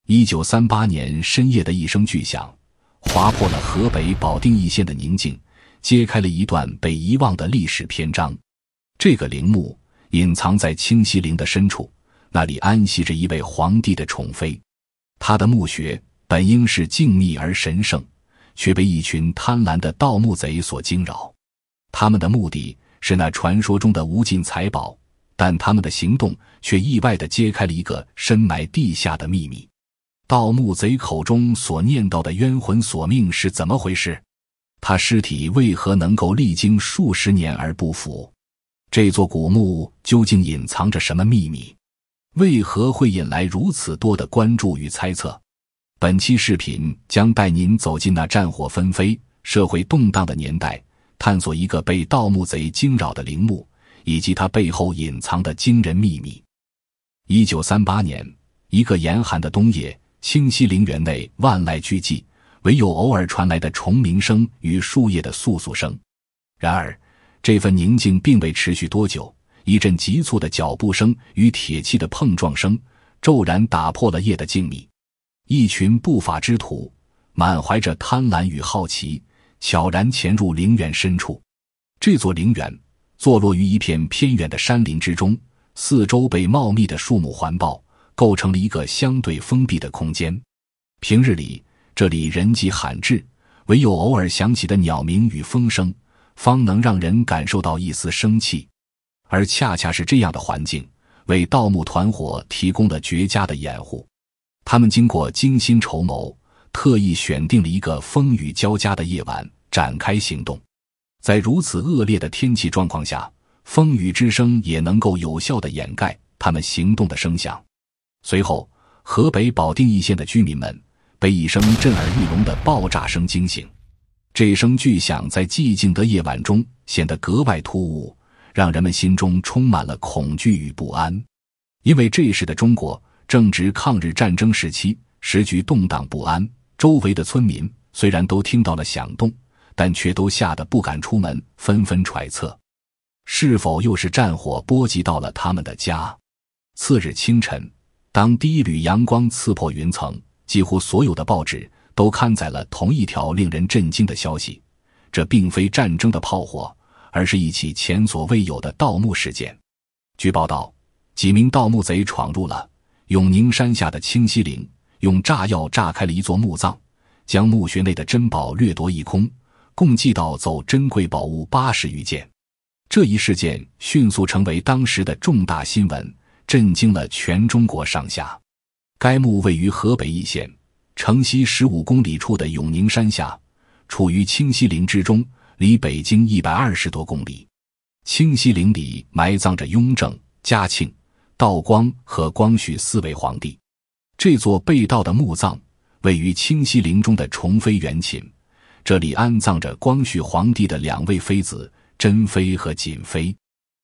1938年深夜的一声巨响，划破了河北保定一县的宁静，揭开了一段被遗忘的历史篇章。这个陵墓隐藏在清西陵的深处，那里安息着一位皇帝的宠妃。他的墓穴本应是静谧而神圣，却被一群贪婪的盗墓贼所惊扰。他们的目的是那传说中的无尽财宝，但他们的行动却意外地揭开了一个深埋地下的秘密。盗墓贼口中所念叨的冤魂索命是怎么回事？他尸体为何能够历经数十年而不腐？这座古墓究竟隐藏着什么秘密？为何会引来如此多的关注与猜测？本期视频将带您走进那战火纷飞、社会动荡的年代，探索一个被盗墓贼惊扰的陵墓，以及它背后隐藏的惊人秘密。1938年，一个严寒的冬夜，清西陵园内万籁俱寂，唯有偶尔传来的虫鸣声与树叶的簌簌声。然而，这份宁静并未持续多久，一阵急促的脚步声与铁器的碰撞声骤然打破了夜的静谧。一群不法之徒满怀着贪婪与好奇，悄然潜入陵园深处。这座陵园坐落于一片偏远的山林之中，四周被茂密的树木环抱，构成了一个相对封闭的空间。平日里，这里人迹罕至，唯有偶尔响起的鸟鸣与风声，方能让人感受到一丝生气。而恰恰是这样的环境，为盗墓团伙提供了绝佳的掩护。他们经过精心筹谋，特意选定了一个风雨交加的夜晚展开行动。在如此恶劣的天气状况下，风雨之声也能够有效地掩盖他们行动的声响。随后，河北保定一县的居民们被一声震耳欲聋的爆炸声惊醒。这声巨响在寂静的夜晚中显得格外突兀，让人们心中充满了恐惧与不安。因为这时的中国正值抗日战争时期，时局动荡不安，周围的村民虽然都听到了响动，但却都吓得不敢出门，纷纷揣测是否又是战火波及到了他们的家。次日清晨，当第一缕阳光刺破云层，几乎所有的报纸都刊载了同一条令人震惊的消息，这并非战争的炮火，而是一起前所未有的盗墓事件。据报道，几名盗墓贼闯入了永宁山下的清西陵，用炸药炸开了一座墓葬，将墓穴内的珍宝掠夺一空，共计盗走珍贵宝物80余件。这一事件迅速成为当时的重大新闻，震惊了全中国上下。该墓位于河北易县城西15公里处的永宁山下，处于清西陵之中，离北京120多公里。清西陵里埋葬着雍正、嘉庆、道光和光绪4位皇帝。这座被盗的墓葬位于清西陵中的崇妃园寝，这里安葬着光绪皇帝的2位妃子珍妃和瑾妃。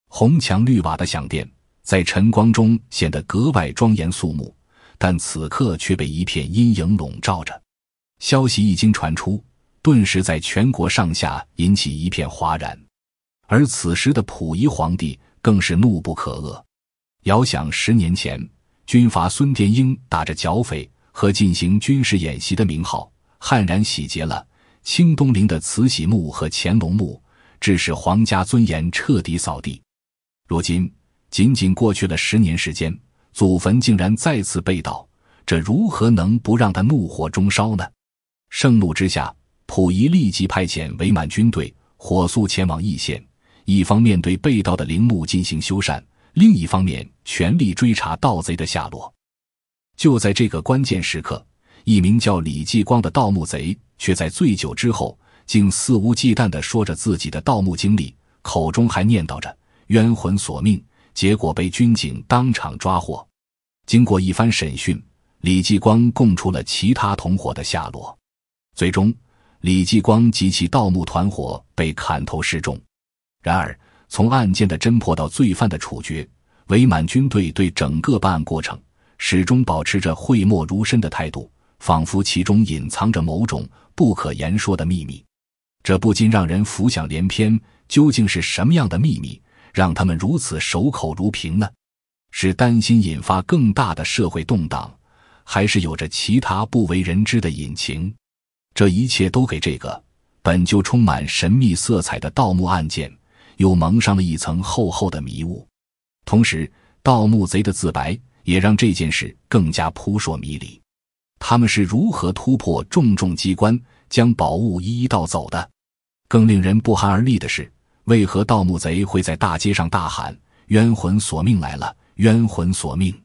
红墙绿瓦的享殿在晨光中显得格外庄严肃穆，但此刻却被一片阴影笼罩着。消息一经传出，顿时在全国上下引起一片哗然。而此时的溥仪皇帝更是怒不可遏。遥想10年前，军阀孙殿英打着剿匪和进行军事演习的名号，悍然洗劫了清东陵的慈禧墓和乾隆墓，致使皇家尊严彻底扫地。如今仅仅过去了10年时间，祖坟竟然再次被盗，这如何能不让他怒火中烧呢？盛怒之下，溥仪立即派遣伪满军队火速前往易县，一方面对被盗的陵墓进行修缮，另一方面全力追查盗贼的下落。就在这个关键时刻，一名叫李继光的盗墓贼却在醉酒之后竟肆无忌惮地说着自己的盗墓经历，口中还念叨着冤魂索命，结果被军警当场抓获。经过一番审讯，李继光供出了其他同伙的下落。最终，李继光及其盗墓团伙被砍头示众。然而，从案件的侦破到罪犯的处决，伪满军队对整个办案过程始终保持着讳莫如深的态度，仿佛其中隐藏着某种不可言说的秘密。这不禁让人浮想联翩，究竟是什么样的秘密让他们如此守口如瓶呢？是担心引发更大的社会动荡，还是有着其他不为人知的隐情。这一切都给这个本就充满神秘色彩的盗墓案件又蒙上了一层厚厚的迷雾。同时，盗墓贼的自白也让这件事更加扑朔迷离。他们是如何突破重重机关，将宝物一一盗走的？更令人不寒而栗的是，为何盗墓贼会在大街上大喊“冤魂索命来了，冤魂索命”？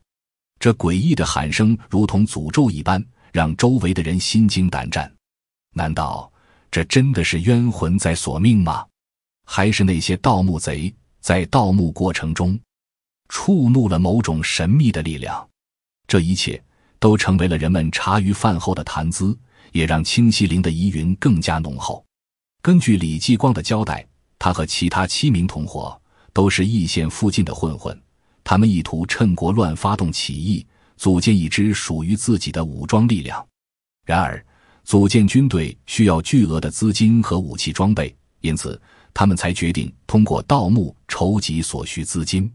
这诡异的喊声如同诅咒一般，让周围的人心惊胆战。难道这真的是冤魂在索命吗？还是那些盗墓贼在盗墓过程中触怒了某种神秘的力量？这一切都成为了人们茶余饭后的谈资，也让清西陵的疑云更加浓厚。根据李继光的交代，他和其他7名同伙都是易县附近的混混，他们意图趁国乱发动起义，组建一支属于自己的武装力量。然而，组建军队需要巨额的资金和武器装备，因此他们才决定通过盗墓筹集所需资金。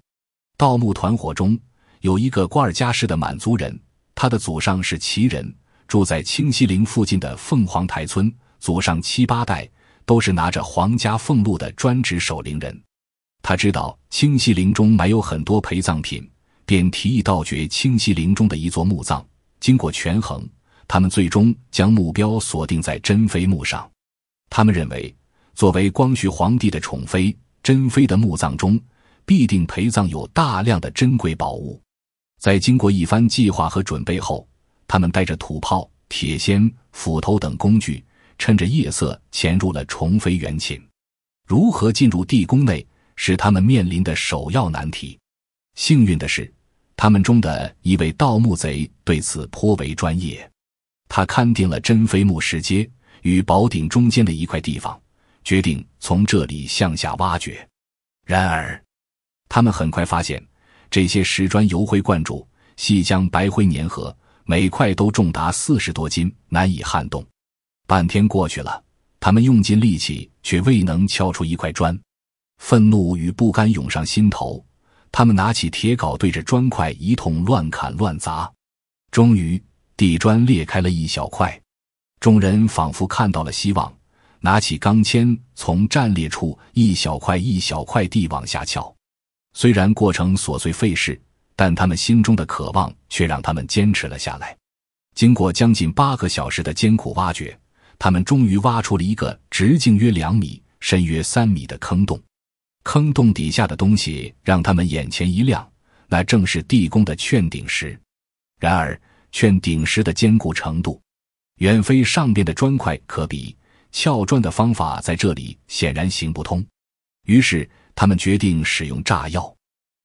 盗墓团伙中有一个瓜尔佳氏的满族人，他的祖上是旗人，住在清西陵附近的凤凰台村，祖上7、8代都是拿着皇家俸禄的专职守陵人。他知道清西陵中埋有很多陪葬品，便提议盗掘清西陵中的一座墓葬。经过权衡，他们最终将目标锁定在珍妃墓上。他们认为，作为光绪皇帝的宠妃，珍妃的墓葬中必定陪葬有大量的珍贵宝物。在经过一番计划和准备后，他们带着土炮、铁锨、斧头等工具，趁着夜色潜入了宠妃原寝。如何进入地宫内，是他们面临的首要难题。幸运的是，他们中的一位盗墓贼对此颇为专业。他勘定了珍妃墓石阶与宝顶中间的一块地方，决定从这里向下挖掘。然而，他们很快发现，这些石砖油灰灌注，细将白灰粘合，每块都重达40多斤，难以撼动。半天过去了，他们用尽力气，却未能敲出一块砖。愤怒与不甘涌上心头，他们拿起铁镐对着砖块一通乱砍乱砸。终于，地砖裂开了一小块，众人仿佛看到了希望，拿起钢钎从战裂处一小块一小块地往下撬。虽然过程琐碎费事，但他们心中的渴望却让他们坚持了下来。经过将近8个小时的艰苦挖掘，他们终于挖出了一个直径约2米、深约3米的坑洞。坑洞底下的东西让他们眼前一亮，那正是地宫的券顶石。然而，券顶石的坚固程度远非上边的砖块可比，撬砖的方法在这里显然行不通。于是他们决定使用炸药。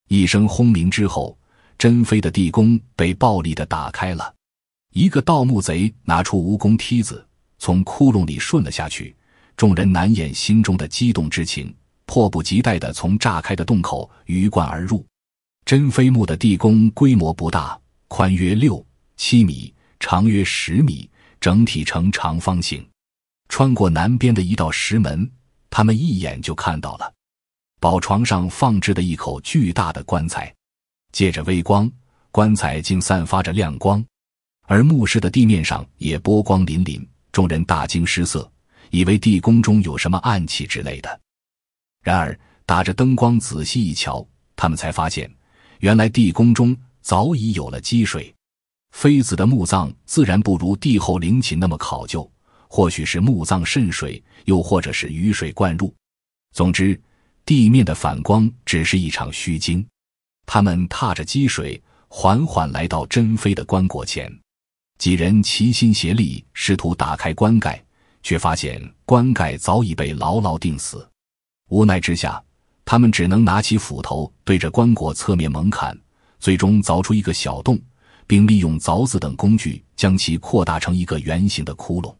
一声轰鸣之后，珍妃的地宫被暴力地打开了。一个盗墓贼拿出蜈蚣梯子，从窟窿里顺了下去。众人难掩心中的激动之情，迫不及待地从炸开的洞口鱼贯而入。珍妃墓的地宫规模不大，宽约6、7米，长约10米，整体呈长方形。穿过南边的一道石门，他们一眼就看到了宝床上放置的一口巨大的棺材。借着微光，棺材竟散发着亮光，而墓室的地面上也波光粼粼。众人大惊失色，以为地宫中有什么暗器之类的。然而打着灯光仔细一瞧，他们才发现，原来地宫中早已有了积水。妃子的墓葬自然不如帝后陵寝那么考究，或许是墓葬渗水，又或者是雨水灌入。总之，地面的反光只是一场虚惊。他们踏着积水，缓缓来到珍妃的棺椁前。几人齐心协力，试图打开棺盖，却发现棺盖早已被牢牢钉死。无奈之下，他们只能拿起斧头对着棺椁侧面猛砍，最终凿出一个小洞，并利用凿子等工具将其扩大成一个圆形的窟窿。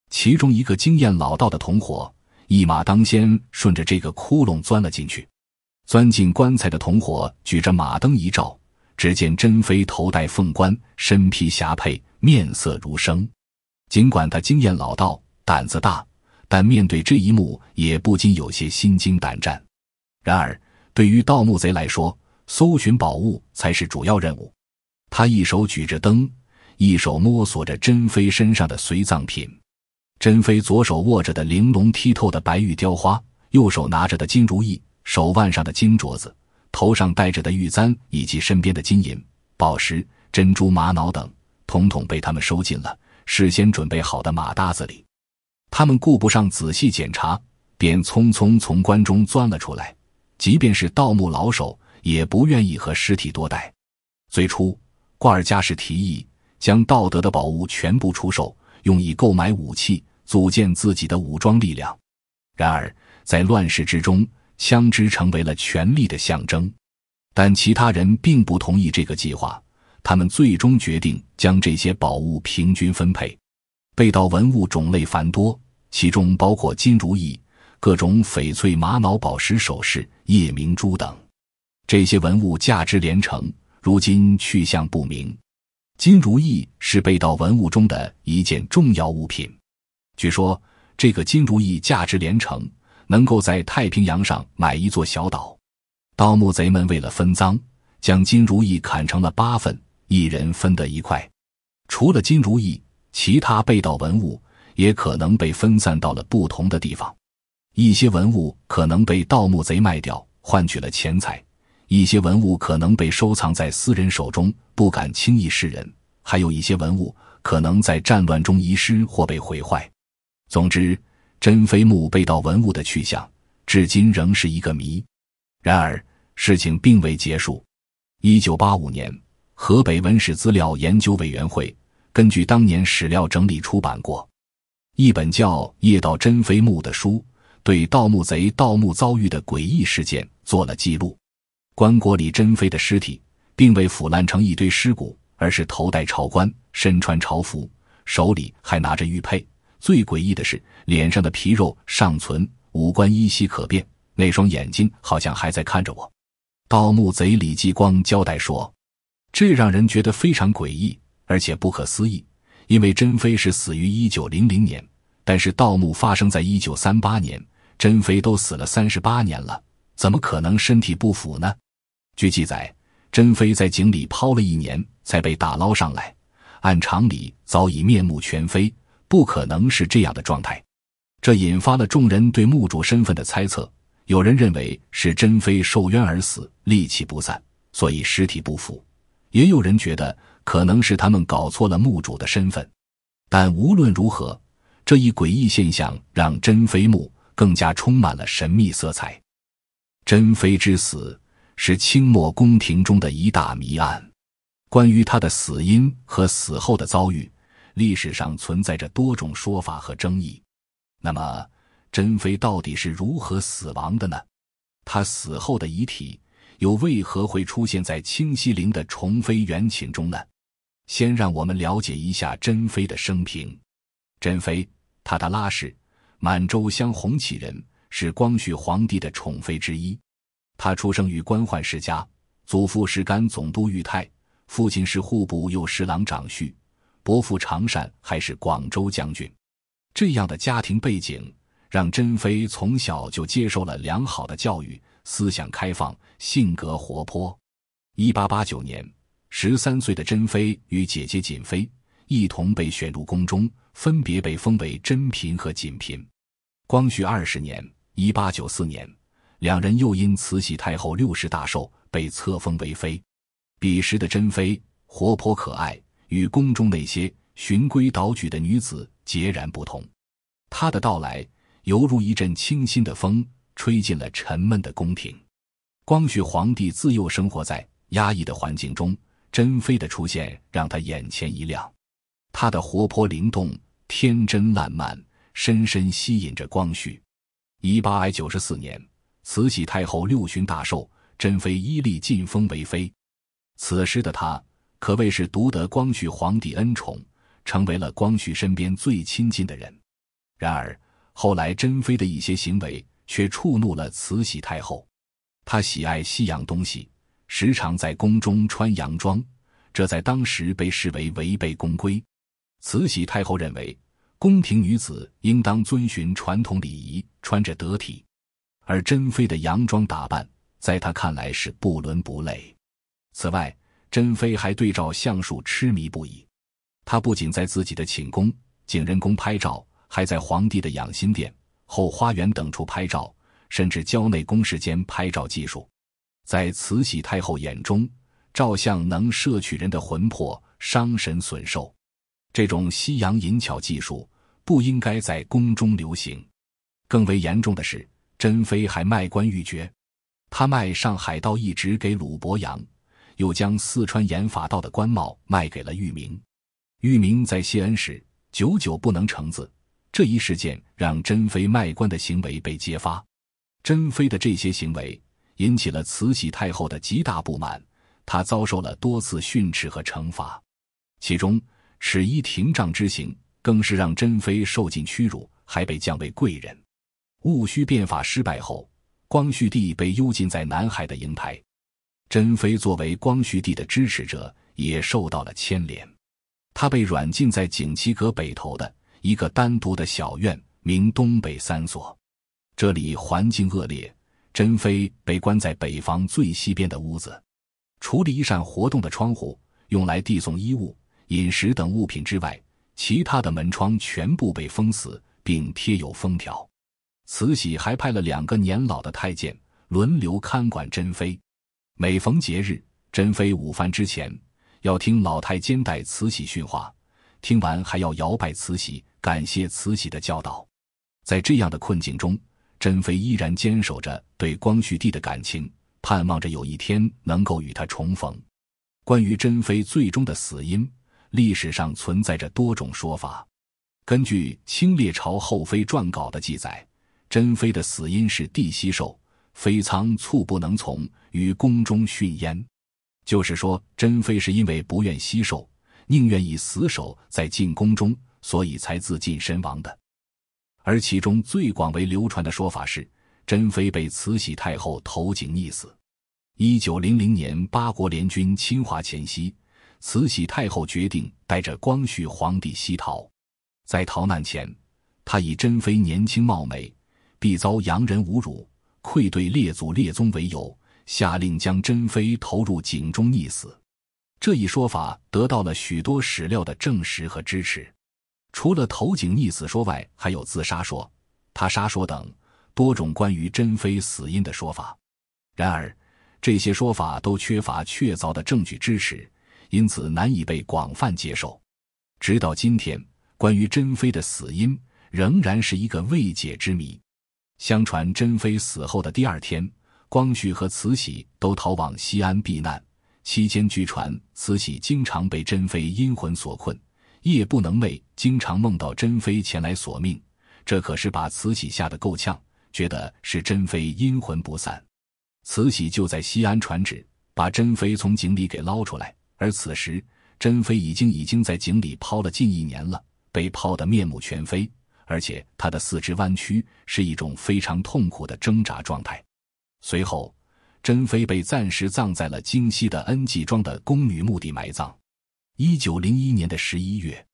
其中一个经验老道的同伙一马当先，顺着这个窟窿钻了进去。钻进棺材的同伙举着马灯一照，只见珍妃头戴凤冠，身披霞帔，面色如生。尽管他经验老道，胆子大，但面对这一幕也不禁有些心惊胆战。然而对于盗墓贼来说，搜寻宝物才是主要任务。他一手举着灯，一手摸索着珍妃身上的随葬品。珍妃左手握着的玲珑剔透的白玉雕花，右手拿着的金如意，手腕上的金镯子，头上戴着的玉簪，以及身边的金银、宝石、珍珠、玛瑙等，统统被他们收进了事先准备好的马搭子里。他们顾不上仔细检查，便匆匆从棺中钻了出来。即便是盗墓老手，也不愿意和尸体多待。最初，瓜尔佳氏提议将盗得的宝物全部出售，用以购买武器，组建自己的武装力量。然而，在乱世之中，枪支成为了权力的象征。但其他人并不同意这个计划，他们最终决定将这些宝物平均分配。被盗文物种类繁多，其中包括金如意、各种翡翠、玛瑙、宝石首饰、夜明珠等。这些文物价值连城，如今去向不明。金如意是被盗文物中的一件重要物品。据说，这个金如意价值连城，能够在太平洋上买一座小岛。盗墓贼们为了分赃，将金如意砍成了8份，一人分得1块。除了金如意，其他被盗文物也可能被分散到了不同的地方。一些文物可能被盗墓贼卖掉，换取了钱财；一些文物可能被收藏在私人手中，不敢轻易示人；还有一些文物可能在战乱中遗失或被毁坏。总之，珍妃墓被盗文物的去向，至今仍是一个谜。然而，事情并未结束。1985年，河北文史资料研究委员会根据当年史料整理出版过一本叫《夜盗珍妃墓》的书，对盗墓贼盗墓遭遇的诡异事件做了记录。棺椁里珍妃的尸体并未腐烂成一堆尸骨，而是头戴朝冠，身穿朝服，手里还拿着玉佩。最诡异的是，脸上的皮肉尚存，五官依稀可辨，那双眼睛好像还在看着我。盗墓贼李继光交代说，这让人觉得非常诡异，而且不可思议，因为珍妃是死于1900年，但是盗墓发生在1938年，珍妃都死了38年了，怎么可能身体不腐呢？据记载，珍妃在井里泡了1年才被打捞上来，按常理早已面目全非，不可能是这样的状态。这引发了众人对墓主身份的猜测，有人认为是珍妃受冤而死，戾气不散，所以尸体不腐；也有人觉得可能是他们搞错了墓主的身份。但无论如何，这一诡异现象让珍妃墓更加充满了神秘色彩。珍妃之死是清末宫廷中的一大谜案，关于她的死因和死后的遭遇，历史上存在着多种说法和争议。那么，珍妃到底是如何死亡的呢？她死后的遗体又为何会出现在清西陵的宠妃园寝中呢？先让我们了解一下珍妃的生平。珍妃，塔塔拉氏，满洲镶红旗人，是光绪皇帝的宠妃之一。她出生于官宦世家，祖父是甘总督裕泰，父亲是户部右侍郎长旭，伯父常善还是广州将军。这样的家庭背景让珍妃从小就接受了良好的教育，思想开放，性格活泼。1889年，13岁的珍妃与姐姐瑾妃一同被选入宫中，分别被封为珍嫔和瑾嫔。光绪20年1894年，两人又因慈禧太后60大寿被册封为妃。彼时的珍妃活泼可爱，与宫中那些循规蹈矩的女子截然不同。她的到来犹如一阵清新的风，吹进了沉闷的宫廷。光绪皇帝自幼生活在压抑的环境中，珍妃的出现让他眼前一亮。她的活泼灵动、天真烂漫，深深吸引着光绪。1894年，慈禧太后6旬大寿，珍妃依例晋封为妃。此时的她可谓是独得光绪皇帝恩宠，成为了光绪身边最亲近的人。然而，后来珍妃的一些行为却触怒了慈禧太后。她喜爱西洋东西，时常在宫中穿洋装，这在当时被视为违背宫规。慈禧太后认为，宫廷女子应当遵循传统礼仪，穿着得体，而珍妃的洋装打扮在她看来是不伦不类。此外，珍妃还对照相术痴迷不已。他不仅在自己的寝宫、景仁宫拍照，还在皇帝的养心殿、后花园等处拍照，甚至郊内宫室间拍照技术。在慈禧太后眼中，照相能摄取人的魂魄，伤神损寿。这种西洋淫巧技术不应该在宫中流行。更为严重的是，珍妃还卖官鬻爵。她卖上海道一职给鲁伯阳，又将四川盐法道的官帽卖给了玉明。玉明在谢恩时久久不能成字，这一事件让珍妃卖官的行为被揭发。珍妃的这些行为引起了慈禧太后的极大不满，她遭受了多次训斥和惩罚。其中尺衣廷杖之刑更是让珍妃受尽屈辱，还被降为贵人。戊戌变法失败后，光绪帝被幽禁在南海的瀛台。珍妃作为光绪帝的支持者，也受到了牵连。她被软禁在景祺阁北头的一个单独的小院，名东北三所。这里环境恶劣，珍妃被关在北房最西边的屋子，除了一扇活动的窗户用来递送衣物、饮食等物品之外，其他的门窗全部被封死，并贴有封条。慈禧还派了2个年老的太监轮流看管珍妃。每逢节日，珍妃午饭之前要听老太监代慈禧训话，听完还要摇拜慈禧，感谢慈禧的教导。在这样的困境中，珍妃依然坚守着对光绪帝的感情，盼望着有一天能够与他重逢。关于珍妃最终的死因，历史上存在着多种说法。根据《清列朝后妃传稿》的记载，珍妃的死因是地吸瘦，妃仓猝不能从，于宫中殉焉。就是说，珍妃是因为不愿吸瘦，宁愿以死守在禁宫中，所以才自尽身亡的。而其中最广为流传的说法是，珍妃被慈禧太后投井溺死。1900年八国联军侵华前夕，慈禧太后决定带着光绪皇帝西逃。在逃难前，她以珍妃年轻貌美，必遭洋人侮辱，愧对列祖列宗为由，下令将珍妃投入井中溺死。这一说法得到了许多史料的证实和支持。除了投井溺死说外，还有自杀说、他杀说等多种关于珍妃死因的说法。然而，这些说法都缺乏确凿的证据支持，因此难以被广泛接受。直到今天，关于珍妃的死因仍然是一个未解之谜。相传珍妃死后的第2天，光绪和慈禧都逃往西安避难，期间据传慈禧经常被珍妃阴魂所困，夜不能寐，经常梦到珍妃前来索命，这可是把慈禧吓得够呛，觉得是珍妃阴魂不散。慈禧就在西安传旨，把珍妃从井里给捞出来，而此时珍妃已经在井里泡了近1年了，被泡得面目全非，而且她的四肢弯曲，是一种非常痛苦的挣扎状态。随后，珍妃被暂时葬在了京西的恩济庄的宫女墓地埋葬。1901年的11月，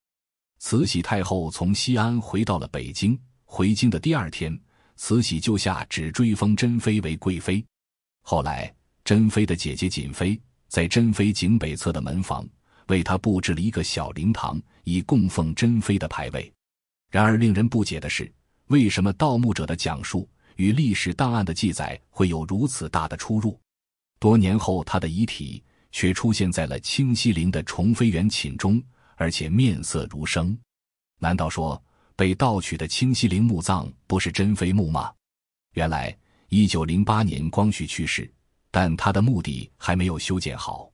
慈禧太后从西安回到了北京。回京的第2天，慈禧就下旨追封珍妃为贵妃。后来，珍妃的姐姐瑾妃在珍妃井北侧的门房为她布置了一个小灵堂，以供奉珍妃的牌位。然而令人不解的是，为什么盗墓者的讲述与历史档案的记载会有如此大的出入？多年后，她的遗体却出现在了清西陵的崇妃园寝中，而且面色如生。难道说被盗取的清西陵墓葬不是珍妃墓吗？原来1908年光绪去世，但他的墓地还没有修建好。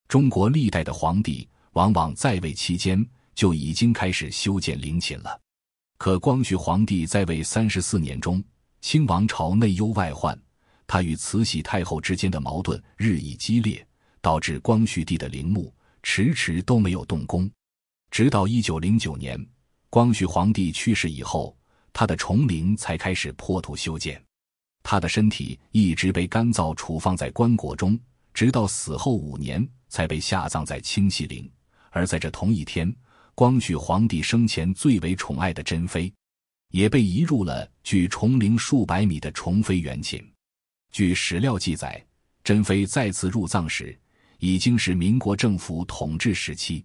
中国历代的皇帝往往在位期间就已经开始修建陵寝了。可光绪皇帝在位34年中，清王朝内忧外患，他与慈禧太后之间的矛盾日益激烈，导致光绪帝的陵墓迟迟都没有动工。直到1909年，光绪皇帝去世以后，他的崇陵才开始破土修建。他的身体一直被干燥储放在棺椁中，直到死后5年才被下葬在清西陵。而在这同一天，光绪皇帝生前最为宠爱的珍妃也被移入了距崇陵数百米的崇妃园寝。据史料记载，珍妃再次入葬时已经是民国政府统治时期。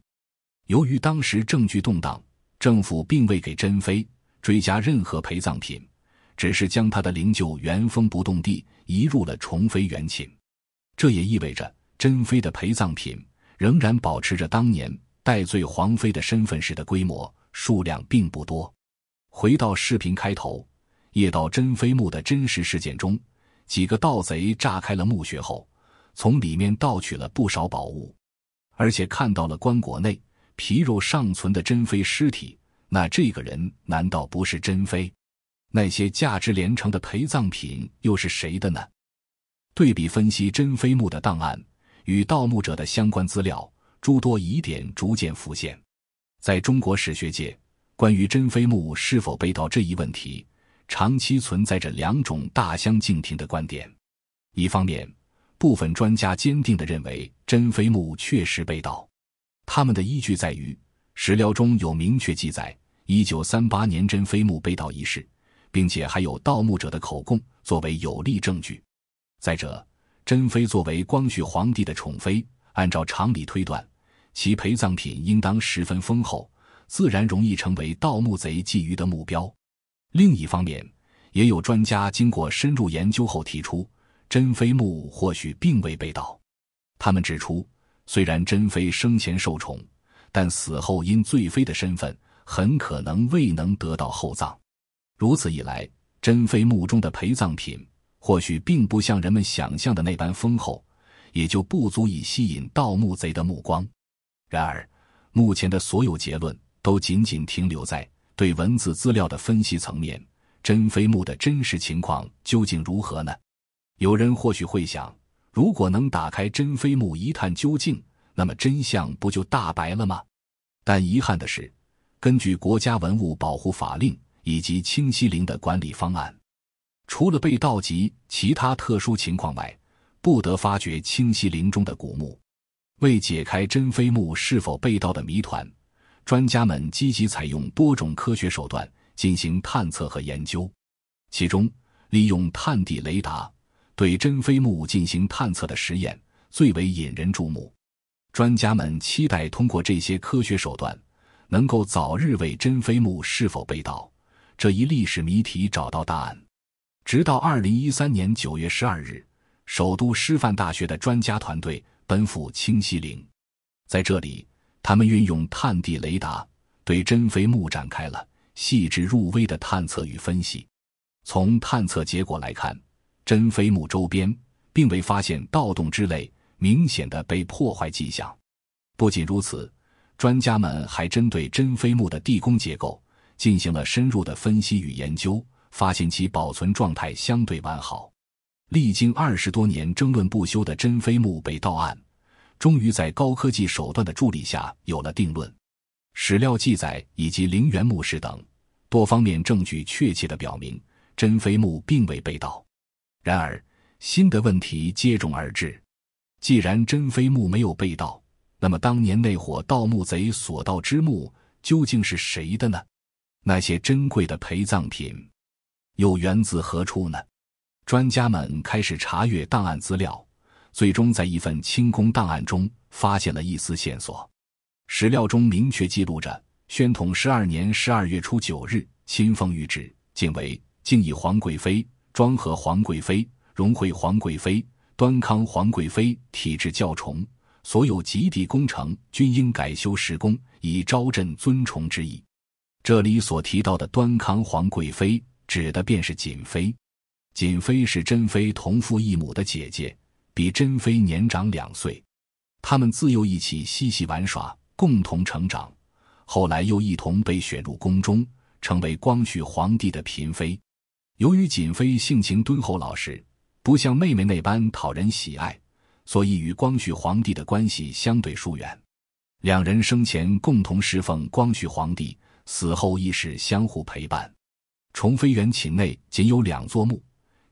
由于当时政局动荡，政府并未给珍妃追加任何陪葬品，只是将她的灵柩原封不动地移入了宠妃原寝。这也意味着珍妃的陪葬品仍然保持着当年戴罪皇妃的身份时的规模，数量并不多。回到视频开头，夜盗珍妃墓的真实事件中，几个盗贼炸开了墓穴后，从里面盗取了不少宝物，而且看到了棺椁内皮肉尚存的珍妃尸体。那这个人难道不是珍妃？那些价值连城的陪葬品又是谁的呢？对比分析珍妃墓的档案与盗墓者的相关资料，诸多疑点逐渐浮现。在中国史学界，关于珍妃墓是否被盗这一问题，长期存在着两种大相径庭的观点。一方面，部分专家坚定地认为珍妃墓确实被盗，他们的依据在于史料中有明确记载1938年珍妃墓被盗一事，并且还有盗墓者的口供作为有力证据。再者，珍妃作为光绪皇帝的宠妃，按照常理推断，其陪葬品应当十分丰厚，自然容易成为盗墓贼觊觎的目标。另一方面，也有专家经过深入研究后提出，珍妃墓或许并未被盗。他们指出，虽然珍妃生前受宠，但死后因罪妃的身份，很可能未能得到厚葬。如此一来，珍妃墓中的陪葬品或许并不像人们想象的那般丰厚，也就不足以吸引盗墓贼的目光。然而，目前的所有结论都仅仅停留在对文字资料的分析层面，珍妃墓的真实情况究竟如何呢？有人或许会想，如果能打开珍妃墓一探究竟，那么真相不就大白了吗？但遗憾的是，根据国家文物保护法令以及清西陵的管理方案，除了被盗及其他特殊情况外，不得发掘清西陵中的古墓。为解开珍妃墓是否被盗的谜团，专家们积极采用多种科学手段进行探测和研究。其中，利用探地雷达对珍妃墓进行探测的实验最为引人注目。专家们期待通过这些科学手段，能够早日为珍妃墓是否被盗这一历史谜题找到答案。直到2013年9月12日，首都师范大学的专家团队奔赴清西陵。在这里，他们运用探地雷达对珍妃墓展开了细致入微的探测与分析。从探测结果来看，珍妃墓周边并未发现盗洞之类明显的被破坏迹象。不仅如此，专家们还针对珍妃墓的地宫结构进行了深入的分析与研究，发现其保存状态相对完好。历经20多年争论不休的珍妃墓被盗案，终于在高科技手段的助力下有了定论。史料记载以及陵园墓室等多方面证据确切地表明，珍妃墓并未被盗。然而，新的问题接踵而至。既然珍妃墓没有被盗，那么当年那伙盗墓贼所盗之墓究竟是谁的呢？那些珍贵的陪葬品又源自何处呢？专家们开始查阅档案资料，最终在一份清宫档案中发现了一丝线索。史料中明确记录着宣统12年12月初9日亲奉谕旨，敬为敬以皇贵妃、庄和皇贵妃、荣惠皇贵妃、端康皇贵妃体制较重，所有及第工程均应改修施工，以昭朕尊崇之意。这里所提到的端康皇贵妃指的便是瑾妃。瑾妃是珍妃同父异母的姐姐，比珍妃年长2岁。他们自幼一起嬉戏玩耍，共同成长，后来又一同被选入宫中，成为光绪皇帝的嫔妃。由于瑾妃性情敦厚老实，不像妹妹那般讨人喜爱，所以与光绪皇帝的关系相对疏远。两人生前共同侍奉光绪皇帝，死后亦是相互陪伴。宠妃园寝内仅有2座墓，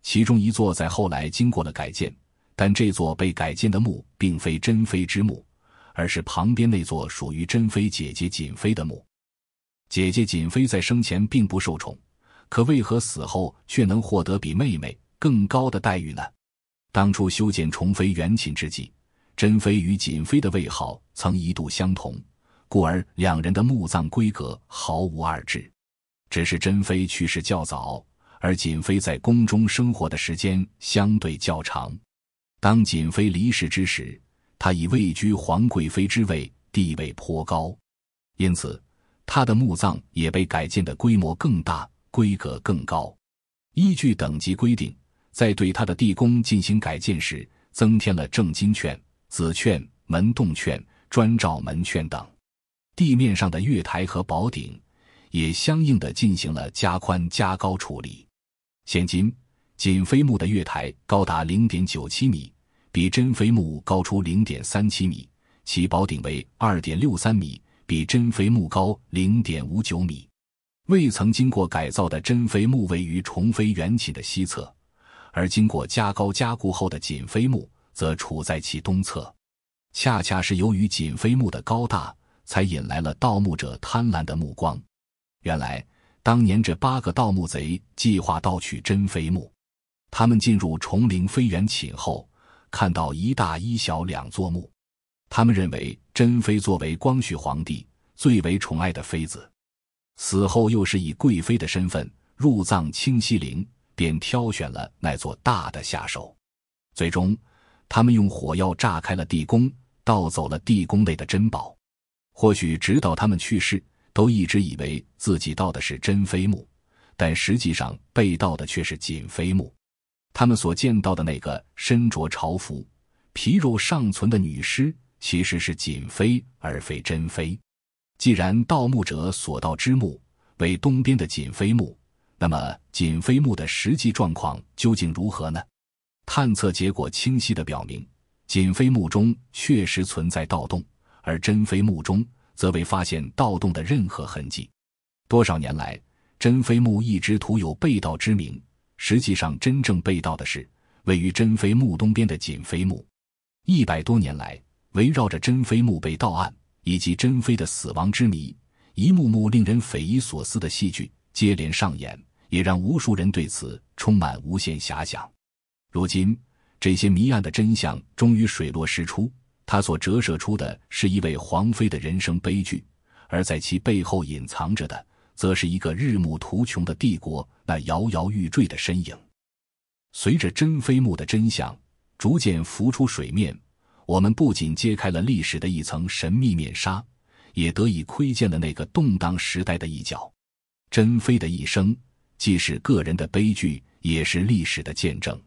其中一座在后来经过了改建，但这座被改建的墓并非珍妃之墓，而是旁边那座属于珍妃姐姐瑾妃的墓。姐姐瑾妃在生前并不受宠，可为何死后却能获得比妹妹更高的待遇呢？当初修建宠妃园寝之际，珍妃与瑾妃的位号曾一度相同，故而两人的墓葬规格毫无二致。只是珍妃去世较早，而瑾妃在宫中生活的时间相对较长。当瑾妃离世之时，她已位居皇贵妃之位，地位颇高，因此她的墓葬也被改建的规模更大，规格更高。依据等级规定，在对她的地宫进行改建时，增添了正金券、紫券、门洞券、砖罩门券等。地面上的月台和宝顶也相应地进行了加宽加高处理。现今瑾妃墓的月台高达 0.97 米，比珍妃墓高出 0.37 米，其宝顶为 2.63 米，比珍妃墓高 0.59 米。未曾经过改造的珍妃墓位于宠妃原寝的西侧，而经过加高加固后的瑾妃墓则处在其东侧。恰恰是由于瑾妃墓的高大，才引来了盗墓者贪婪的目光。原来当年这8个盗墓贼计划盗取珍妃墓，他们进入崇陵妃原寝后，看到一大一小2座墓，他们认为珍妃作为光绪皇帝最为宠爱的妃子，死后又是以贵妃的身份入葬清西陵，便挑选了那座大的下手。最终他们用火药炸开了地宫，盗走了地宫内的珍宝。或许直到他们去世，都一直以为自己盗的是珍妃墓，但实际上被盗的却是瑾妃墓。他们所见到的那个身着朝服、皮肉尚存的女尸，其实是瑾妃而非珍妃。既然盗墓者所盗之墓为东边的瑾妃墓，那么瑾妃墓的实际状况究竟如何呢？探测结果清晰地表明，瑾妃墓中确实存在盗洞，而珍妃墓中则未发现盗洞的任何痕迹。多少年来，珍妃墓一直徒有被盗之名，实际上真正被盗的是位于珍妃墓东边的瑾妃墓。100多年来，围绕着珍妃墓被盗案以及珍妃的死亡之谜，一幕幕令人匪夷所思的戏剧接连上演，也让无数人对此充满无限遐想。如今这些谜案的真相终于水落石出，它所折射出的是一位皇妃的人生悲剧，而在其背后隐藏着的则是一个日暮途穷的帝国那摇摇欲坠的身影。随着珍妃墓的真相逐渐浮出水面，我们不仅揭开了历史的一层神秘面纱，也得以窥见了那个动荡时代的一角。珍妃的一生既是个人的悲剧，也是历史的见证。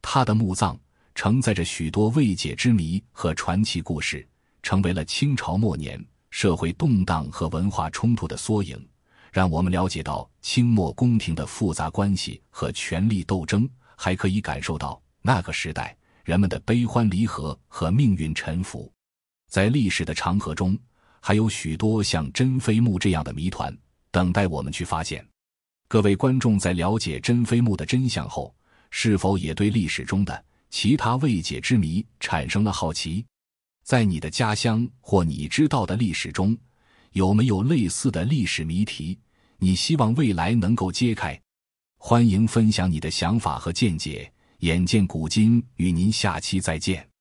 她的墓葬承载着许多未解之谜和传奇故事，成为了清朝末年社会动荡和文化冲突的缩影，让我们了解到清末宫廷的复杂关系和权力斗争，还可以感受到那个时代人们的悲欢离合和命运沉浮。在历史的长河中，还有许多像珍妃墓这样的谜团等待我们去发现。各位观众在了解珍妃墓的真相后，是否也对历史中的其他未解之谜产生了好奇？在你的家乡或你知道的历史中，有没有类似的历史谜题，你希望未来能够揭开？欢迎分享你的想法和见解。眼见古今，与您下期再见。